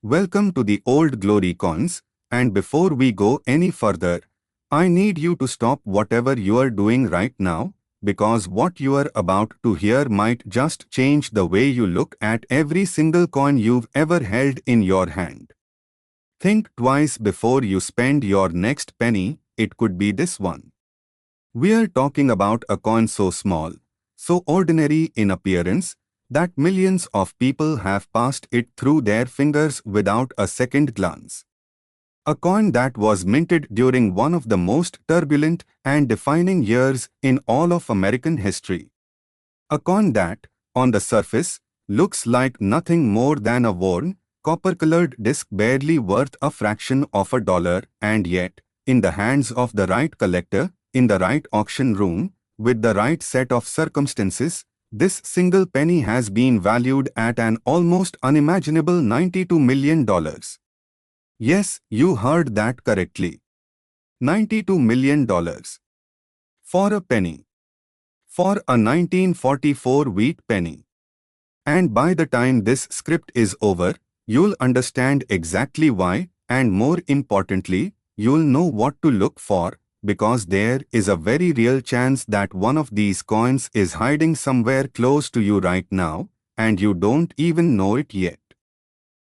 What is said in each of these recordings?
Welcome to the Old Glory Coins, and before we go any further, I need you to stop whatever you are doing right now, because what you are about to hear might just change the way you look at every single coin you've ever held in your hand. Think twice before you spend your next penny. It could be this one. We are talking about a coin so small, so ordinary in appearance, that millions of people have passed it through their fingers without a second glance. A coin that was minted during one of the most turbulent and defining years in all of American history. A coin that, on the surface, looks like nothing more than a worn, copper-colored disc barely worth a fraction of a dollar, and yet, in the hands of the right collector, in the right auction room, with the right set of circumstances, this single penny has been valued at an almost unimaginable $92 million. Yes, you heard that correctly. $92 million. For a penny. For a 1944 wheat penny. And by the time this script is over, you'll understand exactly why, and more importantly, you'll know what to look for, because there is a very real chance that one of these coins is hiding somewhere close to you right now, and you don't even know it yet.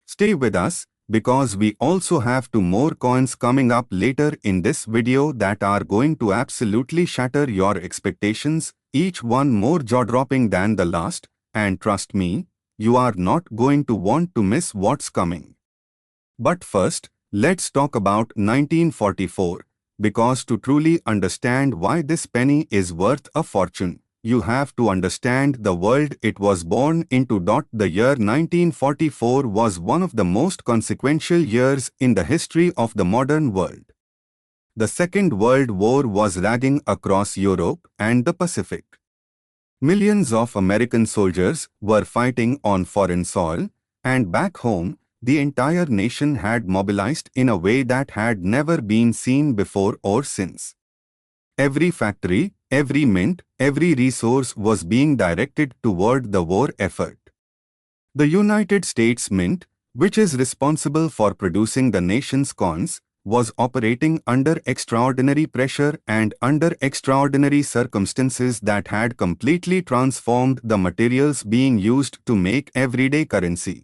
Stay with us, because we also have two more coins coming up later in this video that are going to absolutely shatter your expectations, each one more jaw-dropping than the last, and trust me, you are not going to want to miss what's coming. But first, let's talk about 1944. Because to truly understand why this penny is worth a fortune, you have to understand the world it was born into. The year 1944 was one of the most consequential years in the history of the modern world. The Second World War was raging across Europe and the Pacific. Millions of American soldiers were fighting on foreign soil, and back home, the entire nation had mobilized in a way that had never been seen before or since. Every factory, every mint, every resource was being directed toward the war effort. The United States Mint, which is responsible for producing the nation's coins, was operating under extraordinary pressure and under extraordinary circumstances that had completely transformed the materials being used to make everyday currency.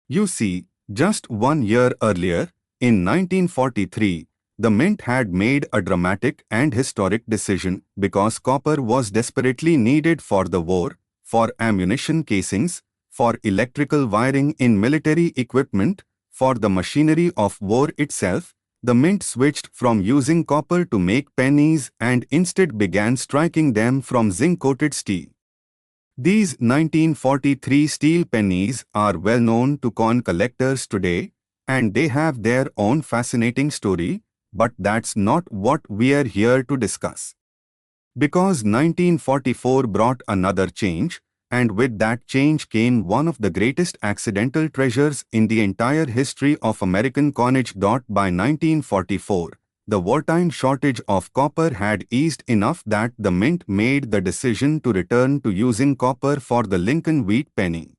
You see, just 1 year earlier, in 1943, the mint had made a dramatic and historic decision because copper was desperately needed for the war, for ammunition casings, for electrical wiring in military equipment, for the machinery of war itself. The mint switched from using copper to make pennies and instead began striking them from zinc-coated steel. These 1943 steel pennies are well known to coin collectors today, and they have their own fascinating story, but that's not what we are here to discuss. Because 1944 brought another change, and with that change came one of the greatest accidental treasures in the entire history of American coinage. By 1944, the wartime shortage of copper had eased enough that the mint made the decision to return to using copper for the Lincoln wheat penny.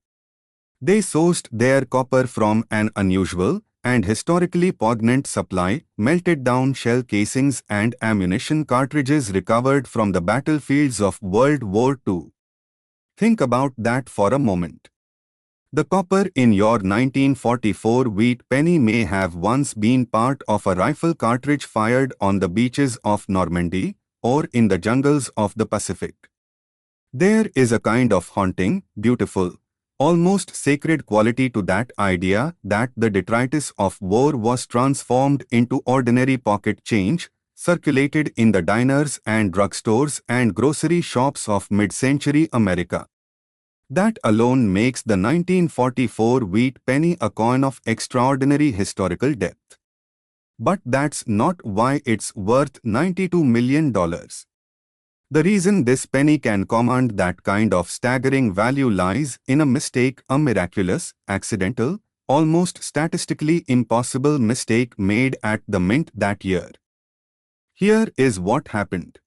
They sourced their copper from an unusual and historically poignant supply, melted down shell casings and ammunition cartridges recovered from the battlefields of World War II. Think about that for a moment. The copper in your 1944 wheat penny may have once been part of a rifle cartridge fired on the beaches of Normandy or in the jungles of the Pacific. There is a kind of haunting, beautiful, almost sacred quality to that idea that the detritus of war was transformed into ordinary pocket change, circulated in the diners and drugstores and grocery shops of mid-century America. That alone makes the 1944 wheat penny a coin of extraordinary historical depth. But that's not why it's worth $92 million. The reason this penny can command that kind of staggering value lies in a mistake, a miraculous, accidental, almost statistically impossible mistake made at the mint that year. Here is what happened.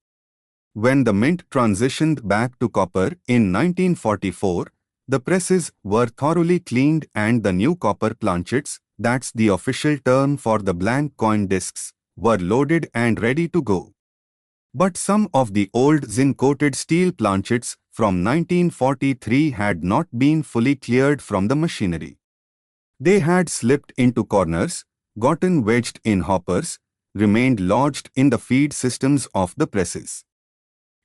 When the mint transitioned back to copper in 1944, The presses were thoroughly cleaned and the new copper planchets, that's the official term for the blank coin discs, were loaded and ready to go. But some of the old zinc-coated steel planchets from 1943 had not been fully cleared from the machinery. They had slipped into corners, gotten wedged in hoppers, remained lodged in the feed systems of the presses.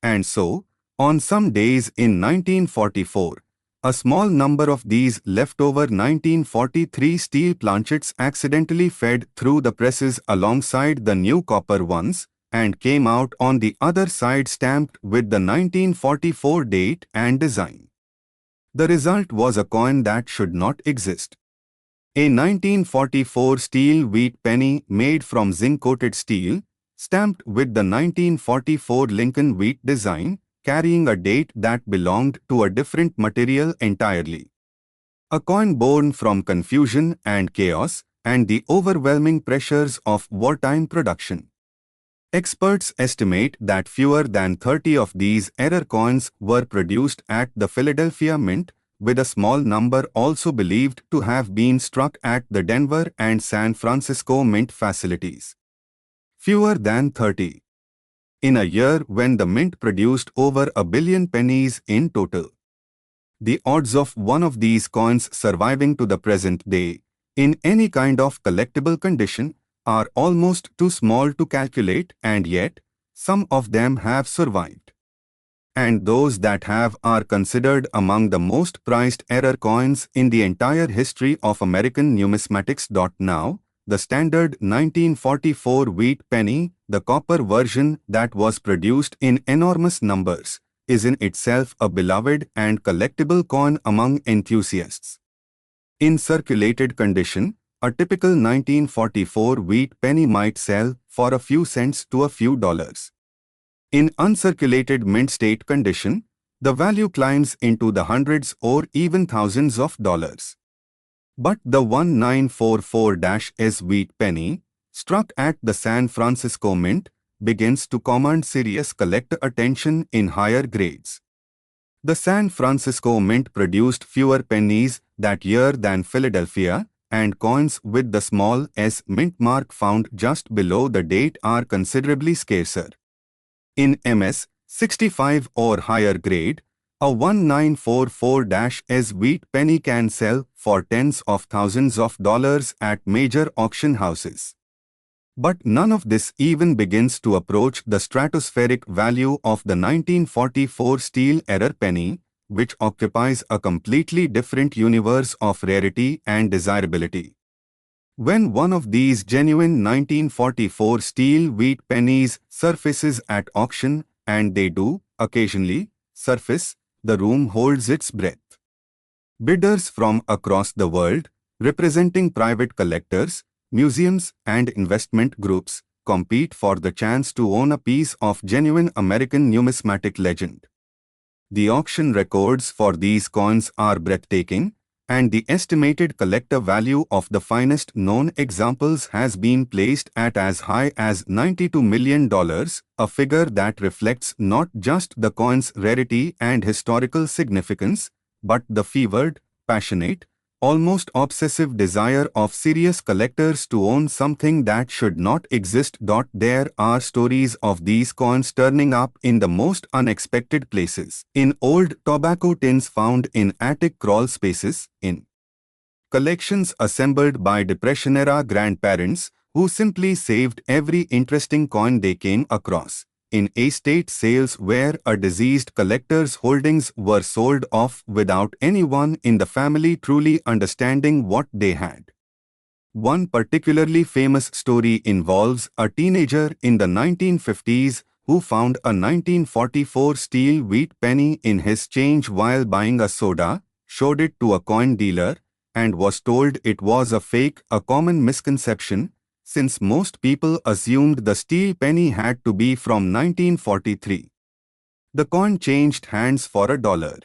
And so, on some days in 1944, a small number of these leftover 1943 steel planchets accidentally fed through the presses alongside the new copper ones and came out on the other side stamped with the 1944 date and design. The result was a coin that should not exist. A 1944 steel wheat penny made from zinc-coated steel, stamped with the 1944 Lincoln wheat design, carrying a date that belonged to a different material entirely. A coin born from confusion and chaos and the overwhelming pressures of wartime production. Experts estimate that fewer than 30 of these error coins were produced at the Philadelphia Mint, with a small number also believed to have been struck at the Denver and San Francisco Mint facilities. Fewer than 30. In a year when the Mint produced over 1 billion pennies in total. The odds of one of these coins surviving to the present day, in any kind of collectible condition, are almost too small to calculate, and yet, some of them have survived. And those that have are considered among the most prized error coins in the entire history of American numismatics. Now, the standard 1944 wheat penny, the copper version that was produced in enormous numbers, is in itself a beloved and collectible coin among enthusiasts. In circulated condition, a typical 1944 wheat penny might sell for a few cents to a few dollars. In uncirculated mint state condition, the value climbs into the hundreds or even thousands of dollars. But the 1944-S wheat penny, struck at the San Francisco Mint, begins to command serious collector attention in higher grades. The San Francisco Mint produced fewer pennies that year than Philadelphia, and coins with the small s mint mark found just below the date are considerably scarcer. In MS 65 or higher grade, a 1944-S wheat penny can sell for tens of thousands of dollars at major auction houses. But none of this even begins to approach the stratospheric value of the 1944 steel error penny, which occupies a completely different universe of rarity and desirability. When one of these genuine 1944 steel wheat pennies surfaces at auction, and they do, occasionally, surface, the room holds its breath. Bidders from across the world, representing private collectors, museums, and investment groups, compete for the chance to own a piece of genuine American numismatic legend. The auction records for these coins are breathtaking, and the estimated collector value of the finest known examples has been placed at as high as $92 million, a figure that reflects not just the coin's rarity and historical significance, but the fevered, passionate, almost obsessive desire of serious collectors to own something that should not exist. There are stories of these coins turning up in the most unexpected places. In old tobacco tins found in attic crawl spaces, in collections assembled by Depression-era grandparents who simply saved every interesting coin they came across, in estate sales where a deceased collector's holdings were sold off without anyone in the family truly understanding what they had. One particularly famous story involves a teenager in the 1950s who found a 1944 steel wheat penny in his change while buying a soda, showed it to a coin dealer, and was told it was a fake, a common misconception, since most people assumed the steel penny had to be from 1943. The coin changed hands for $1.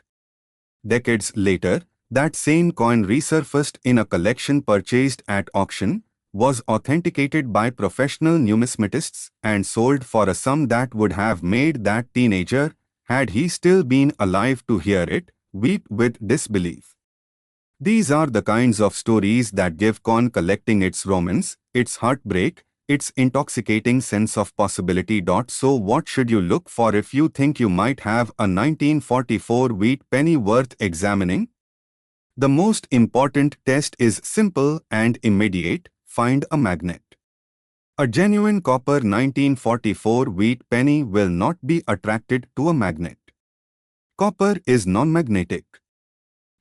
Decades later, that same coin resurfaced in a collection purchased at auction, was authenticated by professional numismatists, and sold for a sum that would have made that teenager, had he still been alive to hear it, weep with disbelief. These are the kinds of stories that give coin collecting its romance, its heartbreak, its intoxicating sense of possibility. So what should you look for if you think you might have a 1944 wheat penny worth examining? The most important test is simple and immediate: find a magnet. A genuine copper 1944 wheat penny will not be attracted to a magnet. Copper is non-magnetic.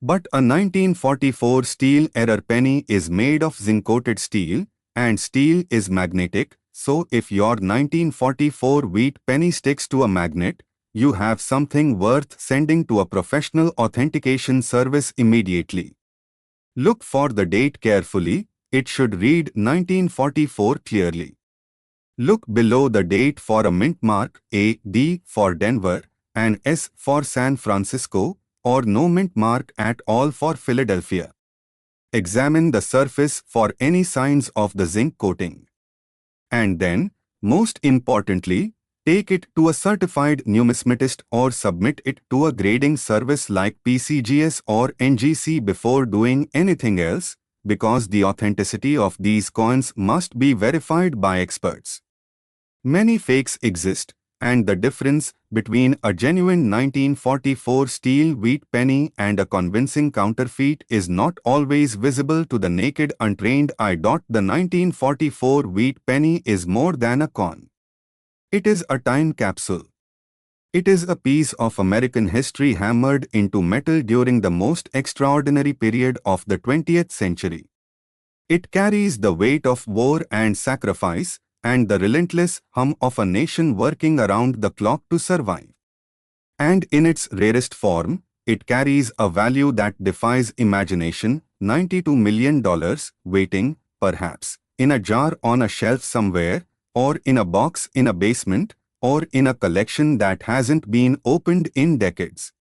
But a 1944 steel error penny is made of zinc-coated steel, and steel is magnetic, so if your 1944 wheat penny sticks to a magnet, you have something worth sending to a professional authentication service immediately. Look for the date carefully. It should read 1944 clearly. Look below the date for a mint mark, a D for Denver, and S for San Francisco, or no mint mark at all for Philadelphia. Examine the surface for any signs of the zinc coating. And then, most importantly, take it to a certified numismatist or submit it to a grading service like PCGS or NGC before doing anything else, because the authenticity of these coins must be verified by experts. Many fakes exist, and the difference between a genuine 1944 steel wheat penny and a convincing counterfeit is not always visible to the naked untrained eye. The 1944 wheat penny is more than a coin. It is a time capsule. It is a piece of American history hammered into metal during the most extraordinary period of the 20th century. It carries the weight of war and sacrifice, and the relentless hum of a nation working around the clock to survive. And in its rarest form, it carries a value that defies imagination: $92 million, waiting, perhaps, in a jar on a shelf somewhere, or in a box in a basement, or in a collection that hasn't been opened in decades.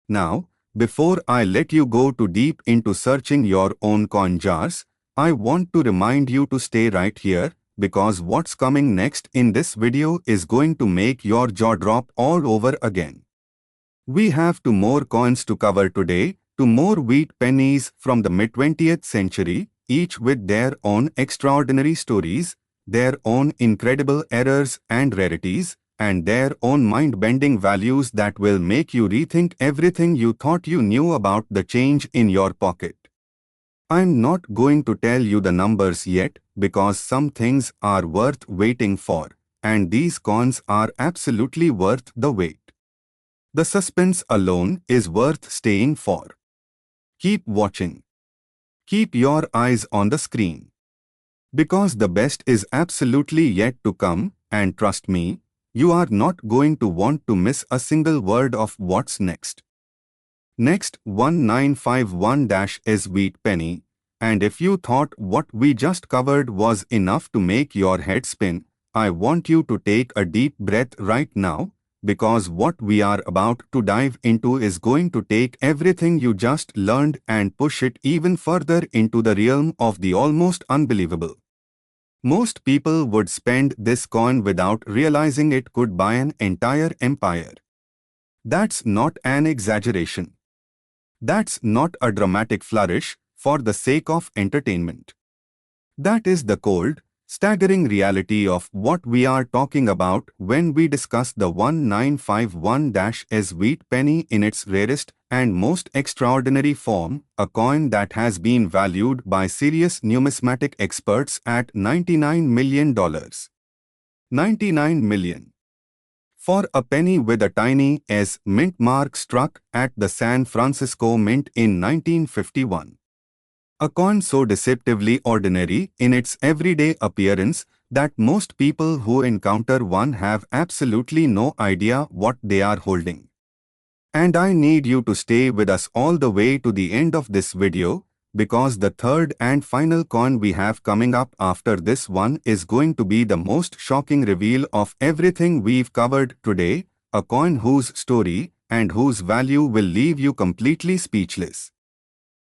Now, before I let you go too deep into searching your own coin jars, I want to remind you to stay right here, because what's coming next in this video is going to make your jaw drop all over again. We have two more coins to cover today, two more wheat pennies from the mid-20th century, each with their own extraordinary stories, their own incredible errors and rarities, and their own mind-bending values that will make you rethink everything you thought you knew about the change in your pocket. I'm not going to tell you the numbers yet, because some things are worth waiting for, and these coins are absolutely worth the wait. The suspense alone is worth staying for. Keep watching. Keep your eyes on the screen. Because the best is absolutely yet to come, and trust me, you are not going to want to miss a single word of what's next. Next, 1951-is wheat penny, and if you thought what we just covered was enough to make your head spin, I want you to take a deep breath right now, because what we are about to dive into is going to take everything you just learned and push it even further into the realm of the almost unbelievable. Most people would spend this coin without realizing it could buy an entire empire. That's not an exaggeration. That's not a dramatic flourish for the sake of entertainment. That is the cold, staggering reality of what we are talking about when we discuss the 1951-is wheat penny in its rarest and most extraordinary form, a coin that has been valued by serious numismatic experts at $99 million. $99 million. For a penny with a tiny S mint mark struck at the San Francisco Mint in 1951. A coin so deceptively ordinary in its everyday appearance that most people who encounter one have absolutely no idea what they are holding. And I need you to stay with us all the way to the end of this video, because the third and final coin we have coming up after this one is going to be the most shocking reveal of everything we've covered today, a coin whose story and whose value will leave you completely speechless.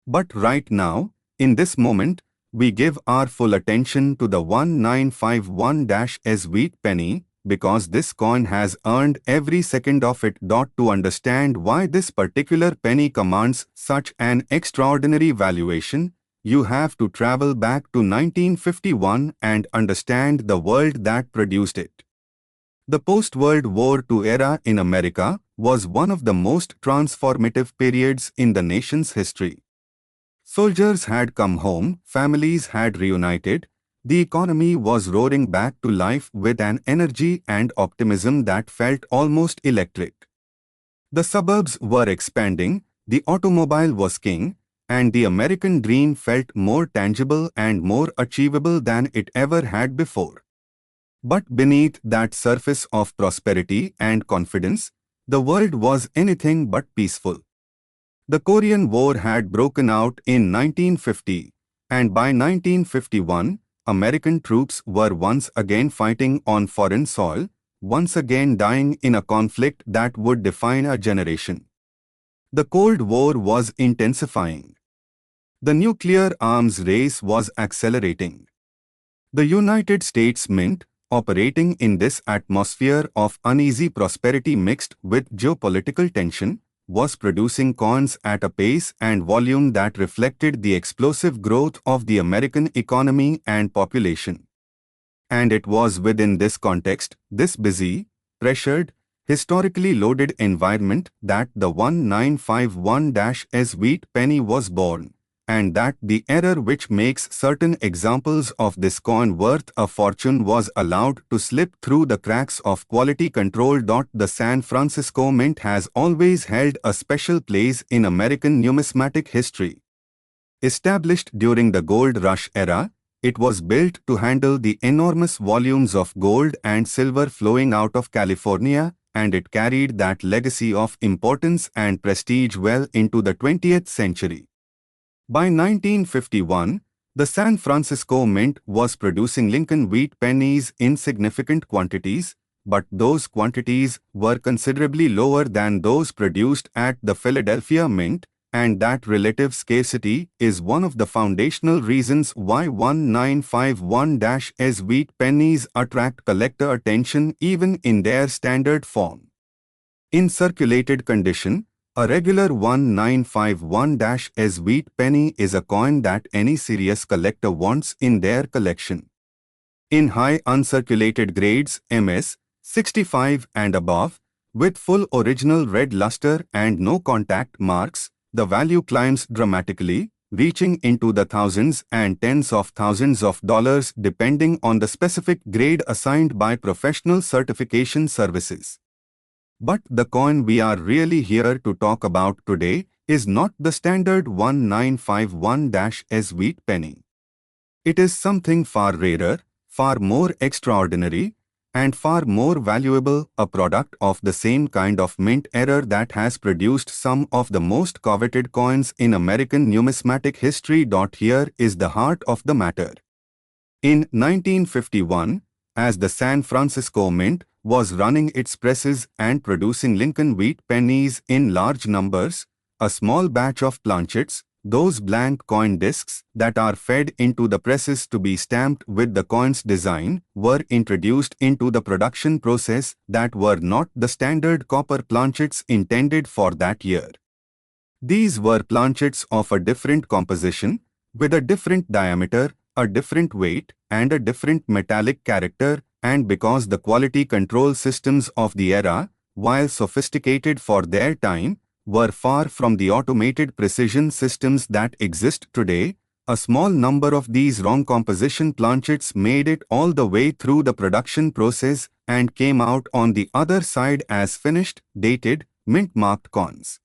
But right now, in this moment, we give our full attention to the 1951-is wheat penny, because this coin has earned every second of it. To understand why this particular penny commands such an extraordinary valuation, you have to travel back to 1951 and understand the world that produced it. The post-World War II era in America was one of the most transformative periods in the nation's history. Soldiers had come home, families had reunited, the economy was roaring back to life with an energy and optimism that felt almost electric. The suburbs were expanding, the automobile was king, and the American dream felt more tangible and more achievable than it ever had before. But beneath that surface of prosperity and confidence, the world was anything but peaceful. The Korean War had broken out in 1950, and by 1951, American troops were once again fighting on foreign soil, once again dying in a conflict that would define a generation. The Cold War was intensifying. The nuclear arms race was accelerating. The United States Mint, operating in this atmosphere of uneasy prosperity mixed with geopolitical tension, was producing coins at a pace and volume that reflected the explosive growth of the American economy and population. And it was within this context, this busy, pressured, historically loaded environment that the 1951-S Wheat Penny was born, and that the error which makes certain examples of this coin worth a fortune was allowed to slip through the cracks of quality control. The San Francisco Mint has always held a special place in American numismatic history. Established during the gold rush era, it was built to handle the enormous volumes of gold and silver flowing out of California, and it carried that legacy of importance and prestige well into the 20th century. By 1951, the San Francisco Mint was producing Lincoln wheat pennies in significant quantities, but those quantities were considerably lower than those produced at the Philadelphia Mint, and that relative scarcity is one of the foundational reasons why 1951-S wheat pennies attract collector attention even in their standard form. In circulated condition, a regular 1951-S wheat penny is a coin that any serious collector wants in their collection. In high uncirculated grades MS, 65 and above, with full original red luster and no contact marks, the value climbs dramatically, reaching into the thousands and tens of thousands of dollars depending on the specific grade assigned by professional certification services. But the coin we are really here to talk about today is not the standard 1951-S wheat penny. It is something far rarer, far more extraordinary, and far more valuable, a product of the same kind of mint error that has produced some of the most coveted coins in American numismatic history. Here is the heart of the matter. In 1951, as the San Francisco Mint was running its presses and producing Lincoln wheat pennies in large numbers, a small batch of planchets, those blank coin discs that are fed into the presses to be stamped with the coin's design, were introduced into the production process that were not the standard copper planchets intended for that year. These were planchets of a different composition, with a different diameter, a different weight, and a different metallic character, and because the quality control systems of the era, while sophisticated for their time, were far from the automated precision systems that exist today, a small number of these wrong composition planchets made it all the way through the production process and came out on the other side as finished, dated, mint-marked coins.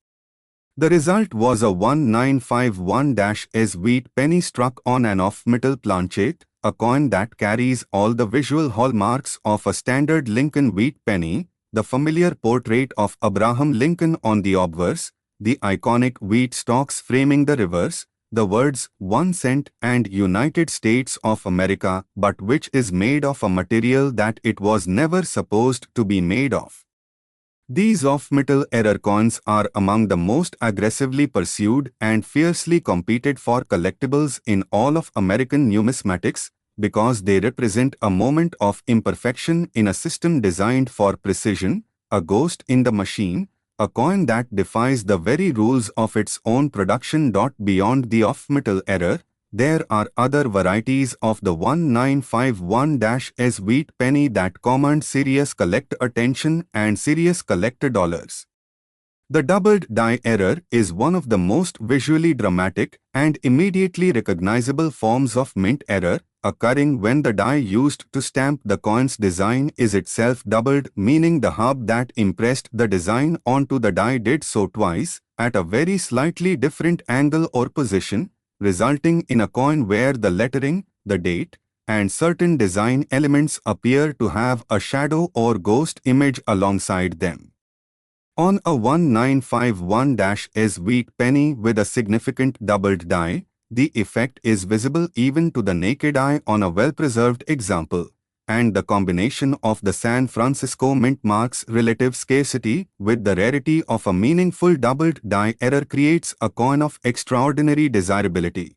The result was a 1951-S wheat penny struck on an off-metal planchet, a coin that carries all the visual hallmarks of a standard Lincoln wheat penny, the familiar portrait of Abraham Lincoln on the obverse, the iconic wheat stalks framing the reverse, the words 1 cent and United States of America, but which is made of a material that it was never supposed to be made of. These off-metal error coins are among the most aggressively pursued and fiercely competed for collectibles in all of American numismatics, because they represent a moment of imperfection in a system designed for precision, a ghost in the machine, a coin that defies the very rules of its own production. Beyond the off-metal error, there are other varieties of the 1951-S wheat penny that command serious collector attention and serious collector dollars. The doubled die error is one of the most visually dramatic and immediately recognizable forms of mint error, occurring when the die used to stamp the coin's design is itself doubled, meaning the hub that impressed the design onto the die did so twice, at a very slightly different angle or position, resulting in a coin where the lettering, the date, and certain design elements appear to have a shadow or ghost image alongside them. On a 1951-S wheat penny with a significant doubled die, the effect is visible even to the naked eye on a well-preserved example, and the combination of the San Francisco Mint mark's relative scarcity with the rarity of a meaningful doubled die error creates a coin of extraordinary desirability.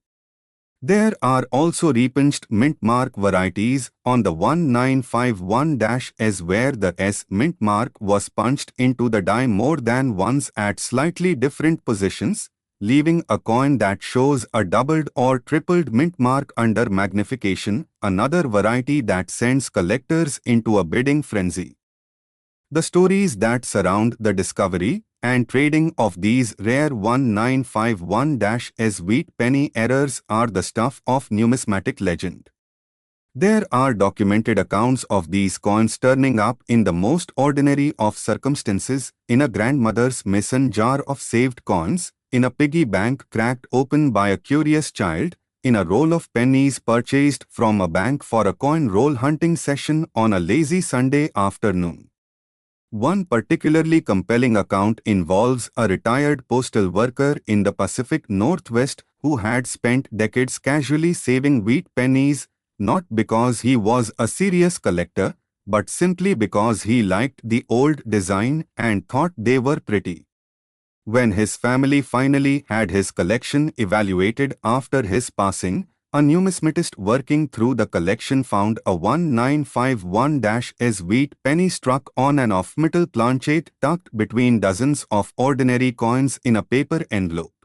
There are also repunched mint mark varieties on the 1951-S where the S mint mark was punched into the die more than once at slightly different positions, leaving a coin that shows a doubled or tripled mint mark under magnification, another variety that sends collectors into a bidding frenzy. The stories that surround the discovery and trading of these rare 1951-S wheat penny errors are the stuff of numismatic legend. There are documented accounts of these coins turning up in the most ordinary of circumstances, in a grandmother's mason jar of saved coins, in a piggy bank cracked open by a curious child, in a roll of pennies purchased from a bank for a coin roll hunting session on a lazy Sunday afternoon. One particularly compelling account involves a retired postal worker in the Pacific Northwest who had spent decades casually saving wheat pennies, not because he was a serious collector, but simply because he liked the old design and thought they were pretty. When his family finally had his collection evaluated after his passing, a numismatist working through the collection found a 1951-S wheat penny struck on an off-metal planchet tucked between dozens of ordinary coins in a paper envelope.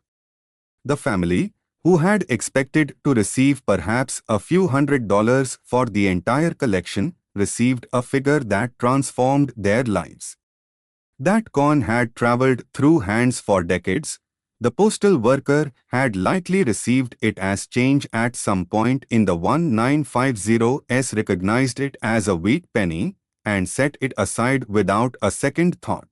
The family, who had expected to receive perhaps a few $100s for the entire collection, received a figure that transformed their lives. That coin had traveled through hands for decades. The postal worker had likely received it as change at some point in the 1950s, recognized it as a wheat penny, and set it aside without a second thought.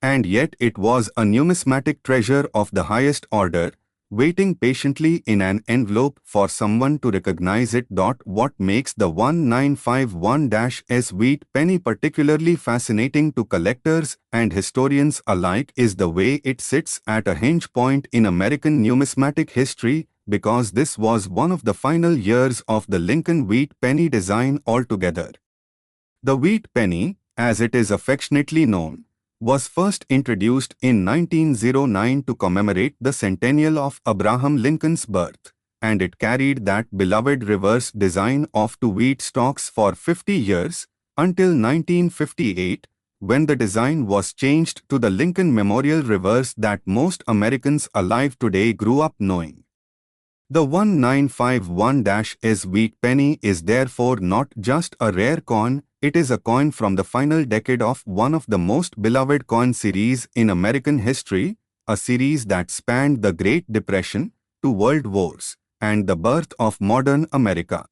And yet it was a numismatic treasure of the highest order, waiting patiently in an envelope for someone to recognize it. What makes the 1951-S wheat penny particularly fascinating to collectors and historians alike is the way it sits at a hinge point in American numismatic history, because this was one of the final years of the Lincoln wheat penny design altogether. The wheat penny, as it is affectionately known, was first introduced in 1909 to commemorate the centennial of Abraham Lincoln's birth, and it carried that beloved reverse design of two wheat stalks for 50 years, until 1958, when the design was changed to the Lincoln Memorial reverse that most Americans alive today grew up knowing. The 1951-S wheat penny is therefore not just a rare coin, it is a coin from the final decade of one of the most beloved coin series in American history, a series that spanned the Great Depression, two world wars, and the birth of modern America.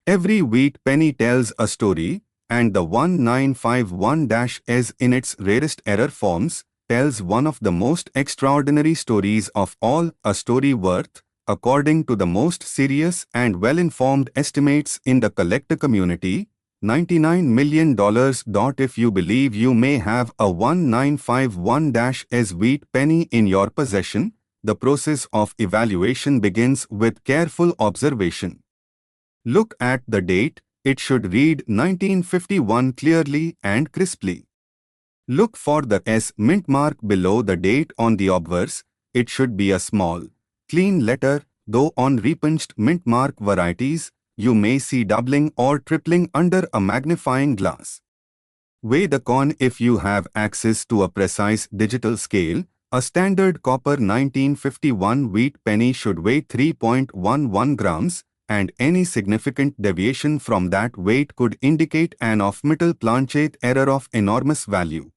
Every wheat penny tells a story, and the 1951-S in its rarest error forms tells one of the most extraordinary stories of all, a story worth, according to the most serious and well-informed estimates in the collector community, $99 million. If you believe you may have a 1951-S wheat penny in your possession, the process of evaluation begins with careful observation. Look at the date, it should read 1951 clearly and crisply. Look for the S mint mark below the date on the obverse, it should be a small, clean letter, though on repunched mint mark varieties, you may see doubling or tripling under a magnifying glass. Weigh the coin if you have access to a precise digital scale. A standard copper 1951 wheat penny should weigh 3.11 grams, and any significant deviation from that weight could indicate an off-metal planchette error of enormous value.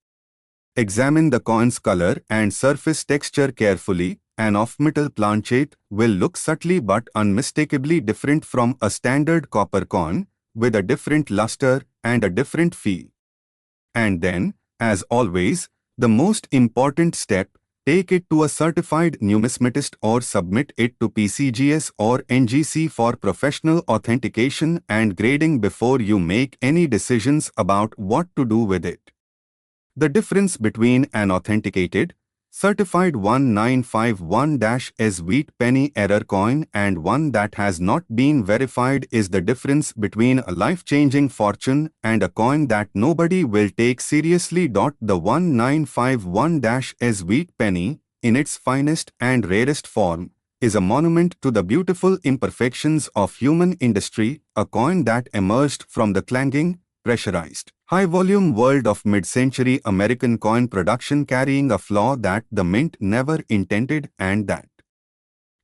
Examine the coin's color and surface texture carefully. An off-metal planchette will look subtly but unmistakably different from a standard copper coin, with a different luster and a different feel. And then, as always, the most important step, take it to a certified numismatist or submit it to PCGS or NGC for professional authentication and grading before you make any decisions about what to do with it. The difference between an authenticated, certified 1951-S wheat penny error coin and one that has not been verified is the difference between a life-changing fortune and a coin that nobody will take seriously. The 1951-S wheat penny, in its finest and rarest form, is a monument to the beautiful imperfections of human industry, a coin that emerged from the clanging, pressurized, high-volume world of mid-century American coin production, carrying a flaw that the mint never intended and that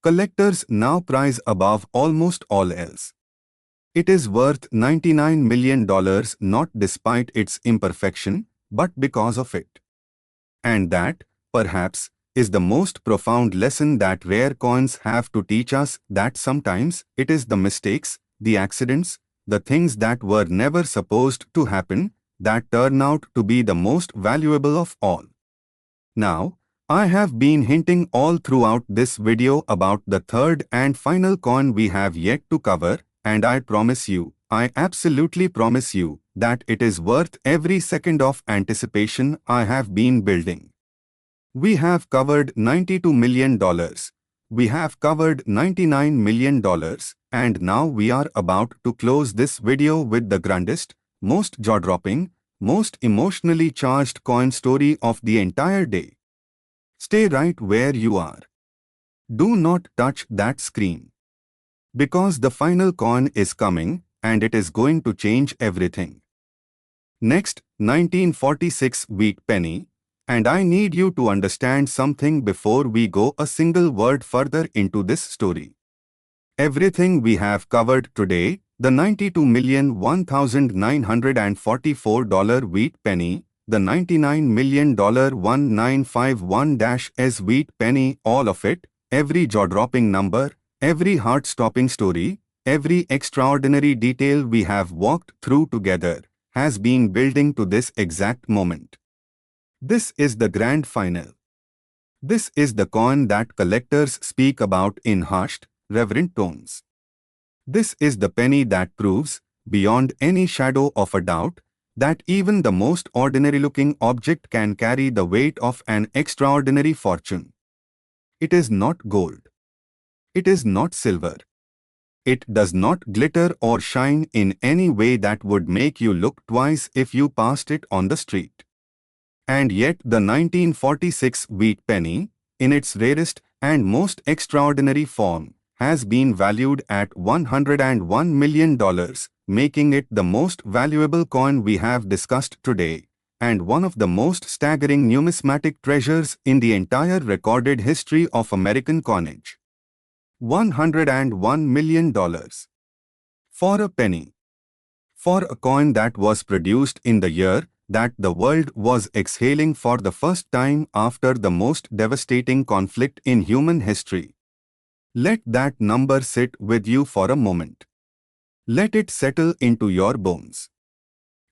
collectors now prize above almost all else. It is worth $99 million not despite its imperfection, but because of it. And that, perhaps, is the most profound lesson that rare coins have to teach us, that sometimes it is the mistakes, the accidents, the things that were never supposed to happen, that turn out to be the most valuable of all. Now, I have been hinting all throughout this video about the third and final coin we have yet to cover, and I absolutely promise you, that it is worth every second of anticipation I have been building. We have covered $92 million. We have covered $99 million, and now we are about to close this video with the grandest, most jaw-dropping, most emotionally charged coin story of the entire day. Stay right where you are. Do not touch that screen. Because the final coin is coming, and it is going to change everything. Next, 1946 wheat penny. And I need you to understand something before we go a single word further into this story. Everything we have covered today, the $92,001,944 wheat penny, the $99 million 1951-S wheat penny, all of it, every jaw-dropping number, every heart-stopping story, every extraordinary detail we have walked through together, has been building to this exact moment. This is the grand final. This is the coin that collectors speak about in hushed, reverent tones. This is the penny that proves, beyond any shadow of a doubt, that even the most ordinary-looking object can carry the weight of an extraordinary fortune. It is not gold. It is not silver. It does not glitter or shine in any way that would make you look twice if you passed it on the street. And yet the 1946 wheat penny, in its rarest and most extraordinary form, has been valued at $101 million, making it the most valuable coin we have discussed today, and one of the most staggering numismatic treasures in the entire recorded history of American coinage. $101 million. For a penny. For a coin that was produced in the year that the world was exhaling for the first time after the most devastating conflict in human history. Let that number sit with you for a moment. Let it settle into your bones.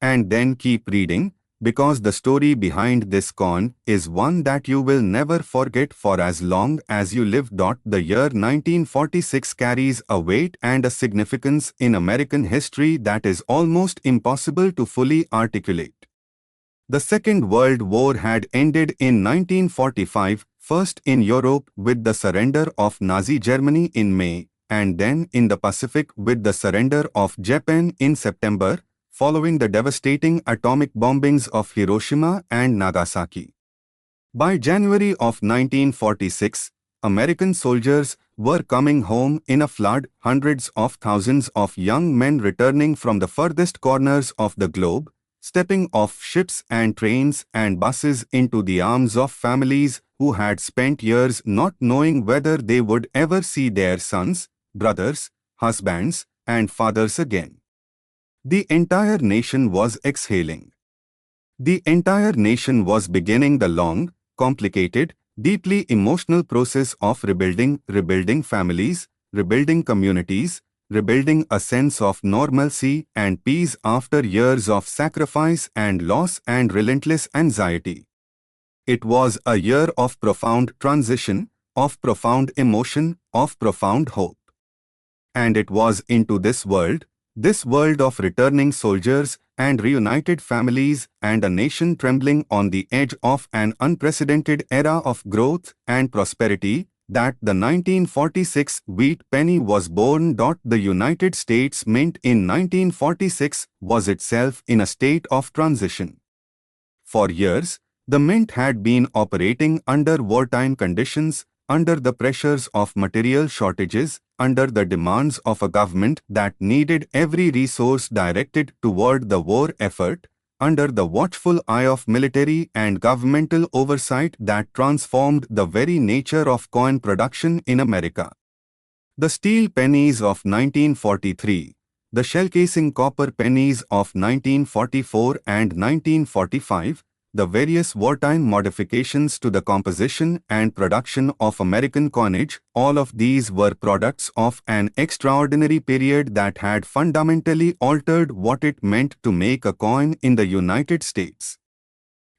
And then keep reading, because the story behind this coin is one that you will never forget for as long as you live. The year 1946 carries a weight and a significance in American history that is almost impossible to fully articulate. The Second World War had ended in 1945, first in Europe with the surrender of Nazi Germany in May, and then in the Pacific with the surrender of Japan in September, following the devastating atomic bombings of Hiroshima and Nagasaki. By January of 1946, American soldiers were coming home in a flood, hundreds of thousands of young men returning from the furthest corners of the globe, stepping off ships and trains and buses into the arms of families who had spent years not knowing whether they would ever see their sons, brothers, husbands, and fathers again. The entire nation was exhaling. The entire nation was beginning the long, complicated, deeply emotional process of rebuilding families, rebuilding communities, rebuilding a sense of normalcy and peace after years of sacrifice and loss and relentless anxiety. It was a year of profound transition, of profound emotion, of profound hope. And it was into this world of returning soldiers and reunited families and a nation trembling on the edge of an unprecedented era of growth and prosperity, that the 1946 wheat penny was born. The United States Mint in 1946 was itself in a state of transition. For years, the mint had been operating under wartime conditions, under the pressures of material shortages, under the demands of a government that needed every resource directed toward the war effort, under the watchful eye of military and governmental oversight that transformed the very nature of coin production in America. The steel pennies of 1943, the shell-casing copper pennies of 1944 and 1945, the various wartime modifications to the composition and production of American coinage, all of these were products of an extraordinary period that had fundamentally altered what it meant to make a coin in the United States.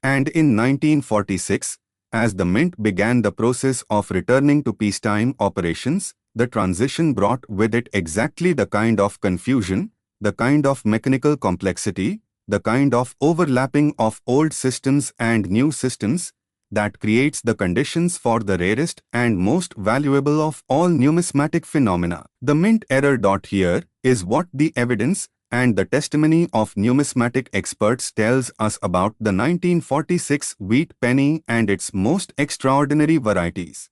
And in 1946, as the mint began the process of returning to peacetime operations, the transition brought with it exactly the kind of confusion, the kind of mechanical complexity, the kind of overlapping of old systems and new systems that creates the conditions for the rarest and most valuable of all numismatic phenomena. The mint error. Here is what the evidence and the testimony of numismatic experts tells us about the 1946 wheat penny and its most extraordinary varieties.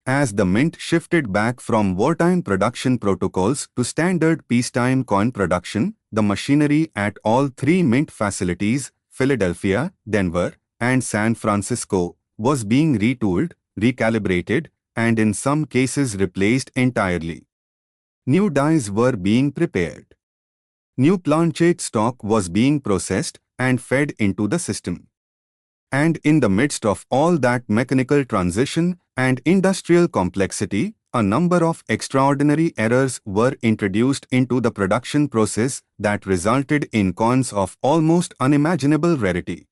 As the mint shifted back from wartime production protocols to standard peacetime coin production, the machinery at all three mint facilities, Philadelphia, Denver, and San Francisco, was being retooled, recalibrated, and in some cases replaced entirely. New dies were being prepared. New planchette stock was being processed and fed into the system. And in the midst of all that mechanical transition and industrial complexity, a number of extraordinary errors were introduced into the production process that resulted in coins of almost unimaginable rarity.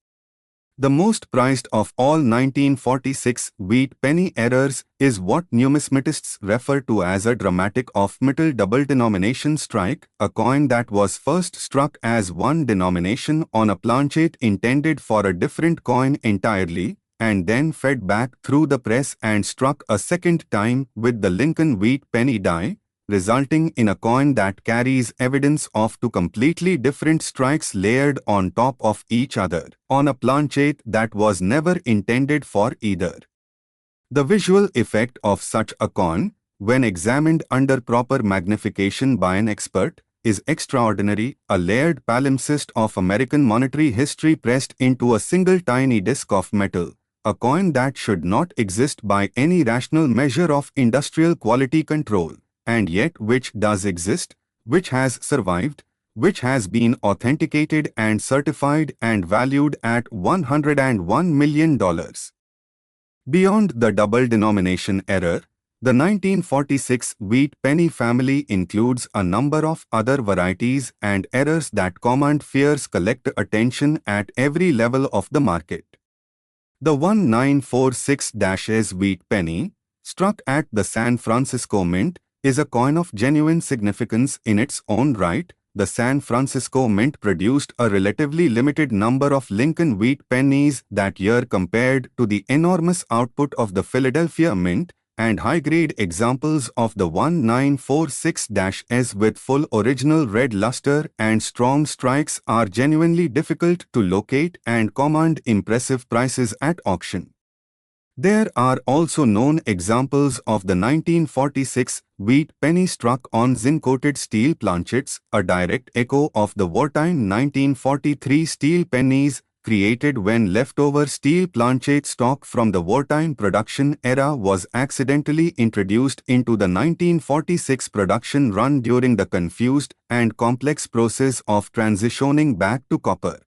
The most prized of all 1946 wheat penny errors is what numismatists refer to as a dramatic off-metal double-denomination strike, a coin that was first struck as one denomination on a planchette intended for a different coin entirely, and then fed back through the press and struck a second time with the Lincoln wheat penny die, resulting in a coin that carries evidence of two completely different strikes layered on top of each other, on a planchette that was never intended for either. The visual effect of such a coin, when examined under proper magnification by an expert, is extraordinary, a layered palimpsest of American monetary history pressed into a single tiny disc of metal, a coin that should not exist by any rational measure of industrial quality control, and yet which does exist, which has survived, which has been authenticated and certified and valued at $101 million. Beyond the double-denomination error, the 1946 wheat penny family includes a number of other varieties and errors that command fierce collector attention at every level of the market. The 1946-S wheat penny, struck at the San Francisco Mint, is a coin of genuine significance in its own right. The San Francisco Mint produced a relatively limited number of Lincoln wheat pennies that year compared to the enormous output of the Philadelphia Mint, and high-grade examples of the 1946-S with full original red luster and strong strikes are genuinely difficult to locate and command impressive prices at auction. There are also known examples of the 1946 wheat penny struck on zinc-coated steel planchets, a direct echo of the wartime 1943 steel pennies created when leftover steel planchet stock from the wartime production era was accidentally introduced into the 1946 production run during the confused and complex process of transitioning back to copper.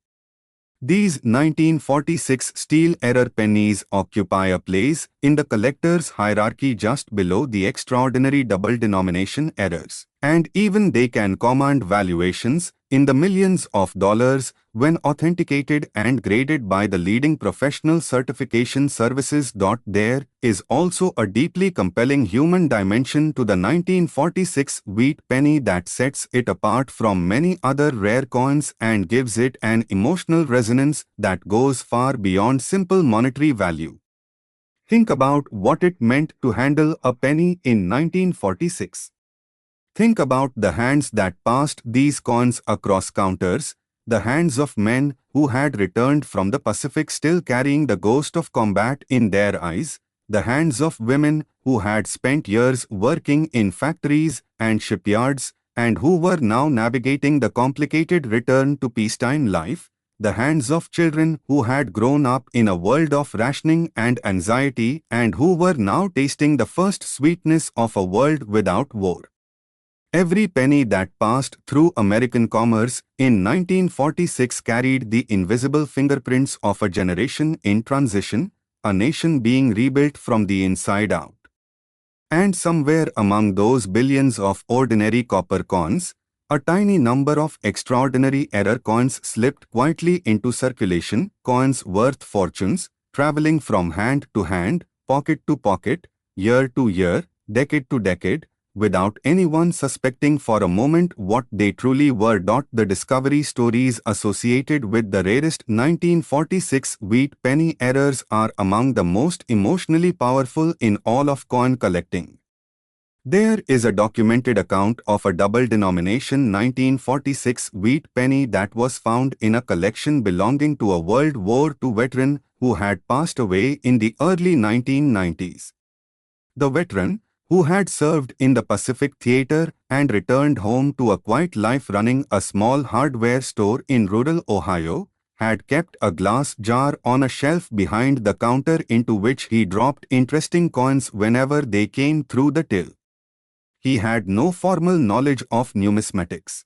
These 1946 steel-era pennies occupy a place in the collector's hierarchy just below the extraordinary double-denomination errors, and even they can command valuations in the millions of dollars when authenticated and graded by the leading professional certification services. There is also a deeply compelling human dimension to the 1946 wheat penny that sets it apart from many other rare coins and gives it an emotional resonance that goes far beyond simple monetary value. Think about what it meant to handle a penny in 1946. Think about the hands that passed these coins across counters, the hands of men who had returned from the Pacific still carrying the ghost of combat in their eyes, the hands of women who had spent years working in factories and shipyards and who were now navigating the complicated return to peacetime life, the hands of children who had grown up in a world of rationing and anxiety and who were now tasting the first sweetness of a world without war. Every penny that passed through American commerce in 1946 carried the invisible fingerprints of a generation in transition, a nation being rebuilt from the inside out. And somewhere among those billions of ordinary copper coins, a tiny number of extraordinary error coins slipped quietly into circulation, coins worth fortunes, traveling from hand to hand, pocket to pocket, year to year, decade to decade, without anyone suspecting for a moment what they truly were. The discovery stories associated with the rarest 1946 wheat penny errors are among the most emotionally powerful in all of coin collecting. There is a documented account of a double-denomination 1946 wheat penny that was found in a collection belonging to a World War II veteran who had passed away in the early 1990s. The veteran, who had served in the Pacific Theater and returned home to a quiet life running a small hardware store in rural Ohio, had kept a glass jar on a shelf behind the counter into which he dropped interesting coins whenever they came through the till. He had no formal knowledge of numismatics.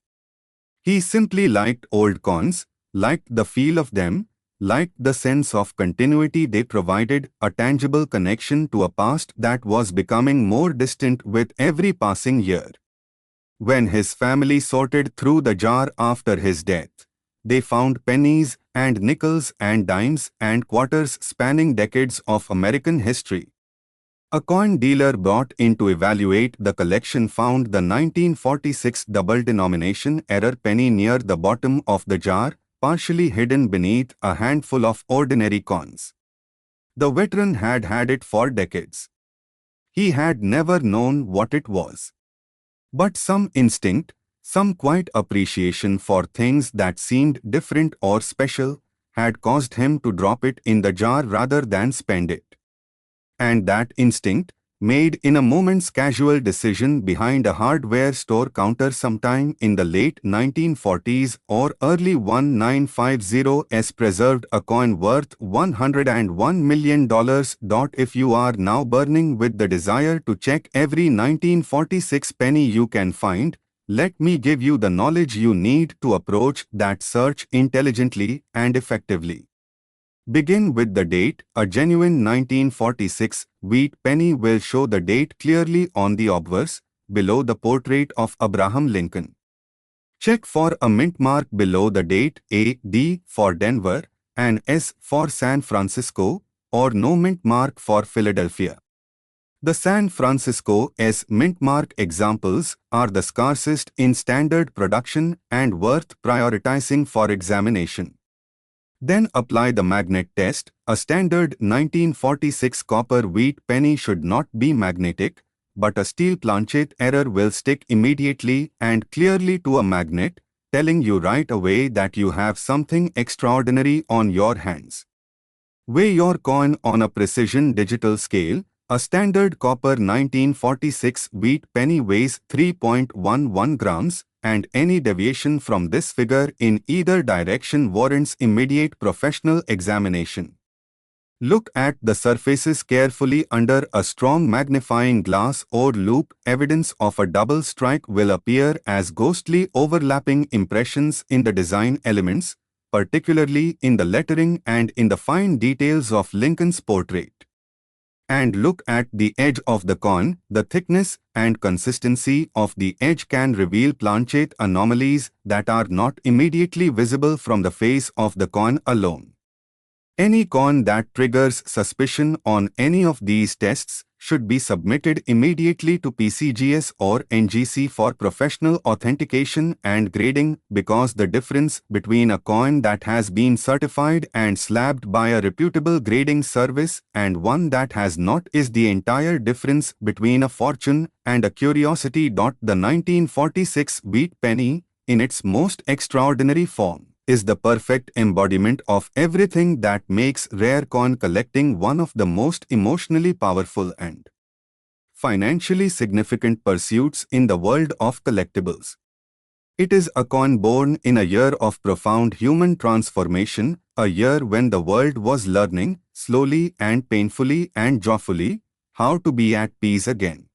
He simply liked old coins, liked the feel of them, liked the sense of continuity they provided, a tangible connection to a past that was becoming more distant with every passing year. When his family sorted through the jar after his death, they found pennies and nickels and dimes and quarters spanning decades of American history. A coin dealer brought in to evaluate the collection found the 1946 double-denomination error penny near the bottom of the jar, partially hidden beneath a handful of ordinary coins. The veteran had had it for decades. He had never known what it was. But some instinct, some quiet appreciation for things that seemed different or special, had caused him to drop it in the jar rather than spend it. And that instinct, made in a moment's casual decision behind a hardware store counter sometime in the late 1940s or early 1950s, preserved a coin worth $101 million. If you are now burning with the desire to check every 1946 penny you can find, let me give you the knowledge you need to approach that search intelligently and effectively. Begin with the date. A genuine 1946 wheat penny will show the date clearly on the obverse, below the portrait of Abraham Lincoln. Check for a mint mark below the date, A, D for Denver, and S for San Francisco, or no mint mark for Philadelphia. The San Francisco S mint mark examples are the scarcest in standard production and worth prioritizing for examination. Then apply the magnet test. A standard 1946 copper wheat penny should not be magnetic, but a steel planchet error will stick immediately and clearly to a magnet, telling you right away that you have something extraordinary on your hands. Weigh your coin on a precision digital scale. A standard copper 1946 wheat penny weighs 3.11 grams, and any deviation from this figure in either direction warrants immediate professional examination. Look at the surfaces carefully under a strong magnifying glass or loupe. Evidence of a double strike will appear as ghostly overlapping impressions in the design elements, particularly in the lettering and in the fine details of Lincoln's portrait. And look at the edge of the coin. The thickness and consistency of the edge can reveal planchet anomalies that are not immediately visible from the face of the coin alone. Any coin that triggers suspicion on any of these tests should be submitted immediately to PCGS or NGC for professional authentication and grading, because the difference between a coin that has been certified and slabbed by a reputable grading service and one that has not is the entire difference between a fortune and a curiosity. The 1946 wheat penny, in its most extraordinary form, is the perfect embodiment of everything that makes rare coin collecting one of the most emotionally powerful and financially significant pursuits in the world of collectibles. It is a coin born in a year of profound human transformation, a year when the world was learning, slowly and painfully and joyfully, how to be at peace again.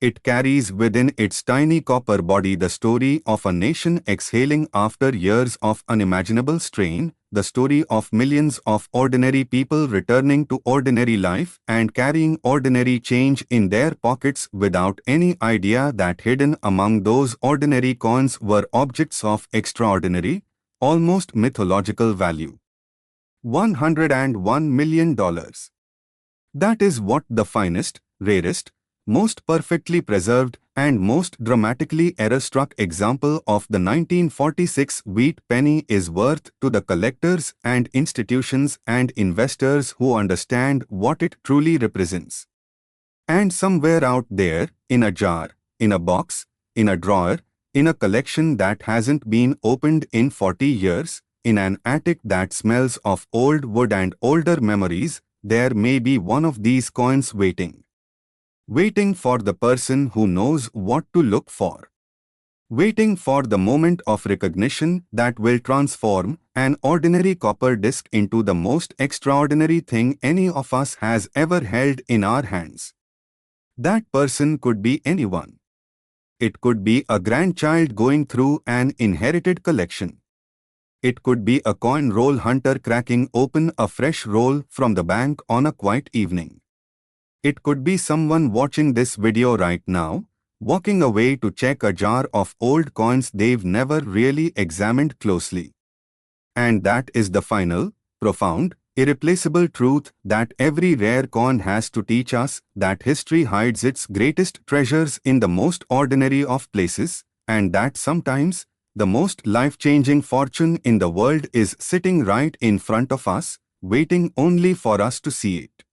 It carries within its tiny copper body the story of a nation exhaling after years of unimaginable strain, the story of millions of ordinary people returning to ordinary life and carrying ordinary change in their pockets without any idea that hidden among those ordinary coins were objects of extraordinary, almost mythological value. $101 million. That is what the finest, rarest, most perfectly preserved and most dramatically error-struck example of the 1946 wheat penny is worth to the collectors and institutions and investors who understand what it truly represents. And somewhere out there, in a jar, in a box, in a drawer, in a collection that hasn't been opened in 40 years, in an attic that smells of old wood and older memories, there may be one of these coins waiting for the person who knows what to look for. Waiting for the moment of recognition that will transform an ordinary copper disc into the most extraordinary thing any of us has ever held in our hands. That person could be anyone. It could be a grandchild going through an inherited collection. It could be a coin roll hunter cracking open a fresh roll from the bank on a quiet evening. It could be someone watching this video right now, walking away to check a jar of old coins they've never really examined closely. And that is the final, profound, irreplaceable truth that every rare coin has to teach us, that history hides its greatest treasures in the most ordinary of places, and that sometimes the most life-changing fortune in the world is sitting right in front of us, waiting only for us to see it.